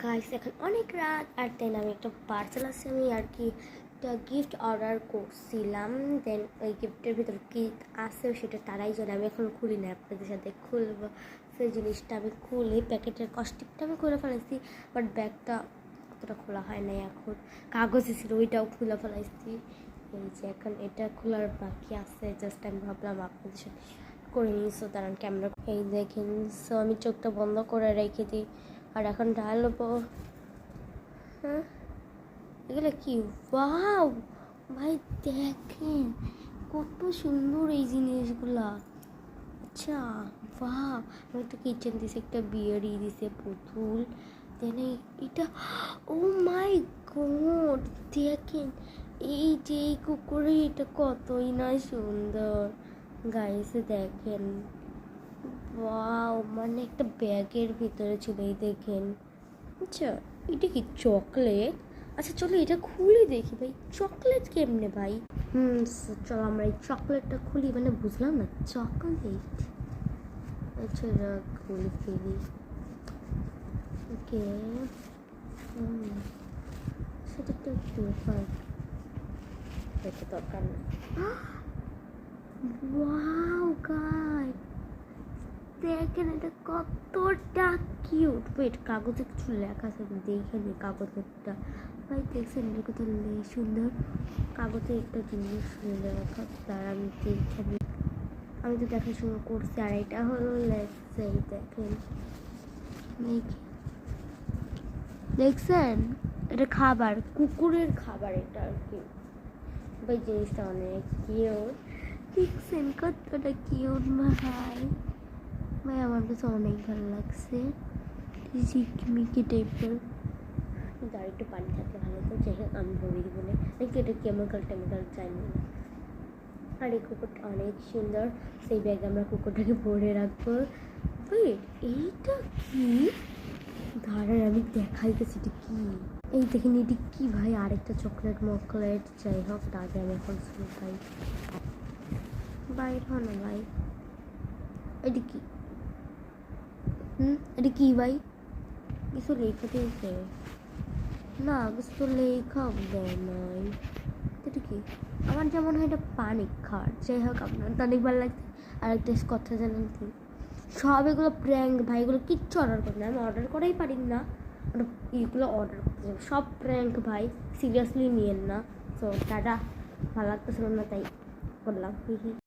Guys এখন অনেক রাত আর দেন আমি একটা পার্সেল আছে আমি আর কি একটা গিফট অর্ডার করছিলাম। দেন ওই গিফটের ভিতর কি আছে সেটা তারাই জানে, আমি এখন খুলি না, আপনাদের সাথে খুলবো। সেই জিনিসটা আমি খুলি, প্যাকেটের কস্টিকটা আমি খুলে ফেলেছি, বাট ব্যাগটা অতটা খোলা হয় নাই, এখন কাগজে ছিল ওইটাও খুলে ফেলাইছি। এই যে এখন এটা খোলার বাকি আছে, জাস্ট আমি ভাবলাম আপনাদের সাথে করে নিয়েছো দাঁড়ান ক্যামেরা। এই দেখেন, সো আমি চোখটা বন্ধ করে রেখে দিই আর এখন ঢালবো। হ্যাঁ এগুলো কি, ওয়াও ভাই দেখেন কত সুন্দর এই জিনিসগুলা। আচ্ছা বাহ, আমি একটা কিচেন দিছে, একটা বিয়ারি দিছে, পুতুল, দেন এটা, ও মাই গড দেখেন এই যে এই কুকুরে, এটা কতই না সুন্দর গাইস দেখেন। ওয়াও, মানে একটা ব্যাগের ভিতরে ছিল, এই দেখেন। আচ্ছা এটা কি চকলেট? আচ্ছা চলো এটা খুলে দেখি ভাই, চকলেট কেমনে ভাই। চলো আমরা এই চকলেটটা খুলি, মানে বুঝলাম না চকলেট। আচ্ছা খুলে ফেলি, ওকে। সেটা তো পেপার, এটা দরকার না। ওয়াও গাইস দেখেন এটা কতটা কিউট। ওয়েট, কাগজে কিছু লেখা আছে দেখে নি, কাগজেরটা ভাই দেখছেন এটা কত সুন্দর। কাগজে একটা জিনিস লেখা, তার আমি দেখে নি, আমি তো দেখা শুরু করছি। আর এটা হলো লেখছে, দেখেন দেখছেন এটা খাবার, কুকুরের খাবার এটা আর কি ভাই। জিনিসটা অনেক কিউট, দেখছেন কতটা কিউট ভাই। ভাই আমার কাছে অনেক ভালো লাগছে, ঝিকমিকি টাইপের। আর একটু পানি থাকলে ভালো হতো, যাই হোক আমি বলি বলে নাকি এটা কেমিক্যাল চাই না। আর এই কুকুরটা অনেক সুন্দর, সেই ব্যাগে আমরা কুকুরটাকে ভরে রাখবো। ওয়েট এইটা কি, দাঁড়ান আমি দেখাইতেছি এটা কি। এই দেখেন এটি কি ভাই, আরেকটা চকলেট মকলেট, যাই হোক তাকে আমি এখন শুরু পাই বাইর হয় না ভাই। এটি কি, এটা কি ভাই, কিছু লেখা দিয়েছে না, কিছু তো লেখা দেয় নাই। এটা কি, আমার যেমন হয় এটা পানি খাওয়ার, যাই হোক আপনার তো অনেক ভালো লাগছে। আর একটা কথা জানেন কি, সব এগুলো প্র্যাঙ্ক ভাই, এগুলো কিচ্ছু অর্ডার করি না, আমি অর্ডার করাই পারি না, এগুলো অর্ডার করতে যাবো সব প্র্যাঙ্ক ভাই, সিরিয়াসলি নিয়েন না। তো টাটা, ভালো লাগতেছিল না তাই করলাম।